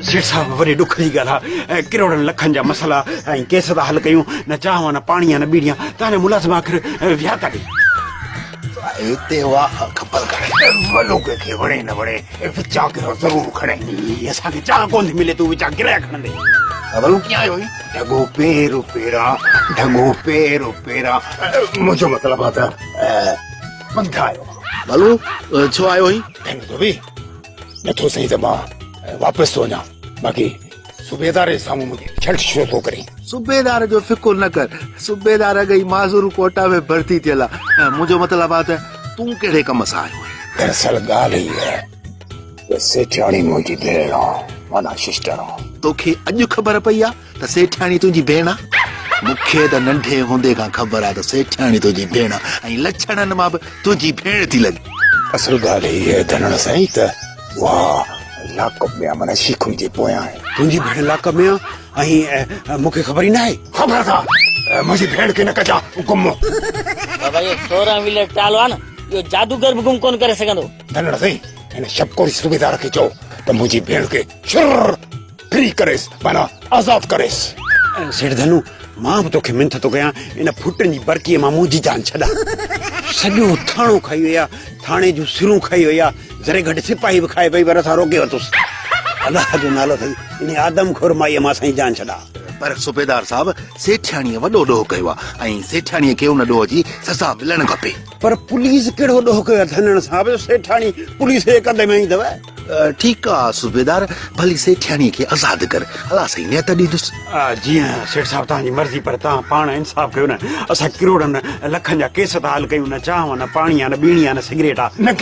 सेठ साहब वरी दुख जी ॻाल्हि आहे किरोड़नि लखनि जा मसला ऐं केस था हल कयूं न चांह न पाणी न बीड़ियां तव्हांजे मुलाज़िम आख़िर विया काॾे हिते वाह खपल करे वॾो कंहिंखे वणे न वणे विचा किरो ज़रूरु खणे असांखे चांह कोन थी मिले तूं विचा किराया खणंदे भलू कीअं आयो हुई ढगो पेरो पेरा मुंहिंजो मतिलबु आहे त पंध आयो भलू छो आयो हुई तो बि नथो सही त मां वापसि थो वञा बाक़ी सूबेदार जे साम्हूं मुंहिंजी छट छो थो करे सूबेदार जो फिकुर न कर सूबेदार गई माज़ूर कोटा में भर्ती थियल आहे मुंहिंजो मतिलबु आहे त तूं कहिड़े कम सां आयो आहीं दरअसल ॻाल्हि ई आहे त सेठाणी मुंहिंजी भेण आहे माना सिस्टर आहे तोखे अॼु ख़बर पई आहे त सेठाणी तुंहिंजी भेण आहे मूंखे त नंढे हूंदे खां ख़बर आहे त सेठाणी तुंहिंजी भेण ऐं लक्षणनि मां बि तुंहिंजी भेण थी लॻे असल ॻाल्हि ई आहे धनण साईं त वाह लाकअप में माना शिखुनि जे पोयां आहे तुंहिंजी भेण लाकअप में आहे ऐं मूंखे ख़बर ई न आहे ख़बरदार मुंहिंजी भेण खे न कजा गुम बाबा ये 16 व्हीलर टालो आहे न इहो जादूगर बि गुम कोन करे सघंदो धनण साईं हिन शबकोरी सूबेदार खे चओ त मुंहिंजी भेण खे शुर फ्री करेसि माना आज़ादु करेसि सेठ धनु मां बि तोखे मिंथ थो कयां इन फुटनि जी बरकीअ मां मुंहिंजी जान छॾा सॼो थाणो खाई विया थाणे जूं सिरूं खाई विया जरे घटि सिपाही बि खाए पई पर असां रोके वरितुसि अलाह जो नालो अथई इन आदमखोर माईअ मां असांजी जान छॾा पर सूबेदार साहब सेठाणीअ वॾो ॾोह कयो आहे ऐं सेठाणीअ खे उन ॾोह जी सज़ा मिलणु खपे पर पुलिस कहिड़ो ॾोह कयो धनण साहिब सेठाणी पुलिस जे कदे में ईंदव ठीकु आहे सूबेदार भली सेठाणीअ खे आज़ादु कर अलाह साईं नियत ॾींदुसि जीअं सेठ साहिब तव्हांजी मर्ज़ी पर तव्हां पाण इंसाफ़ कयो न असां किरोड़नि लखनि जा केस था हल कयूं न चांह न पाणी आहे न बीड़ी आहे न सिगरेट आहे न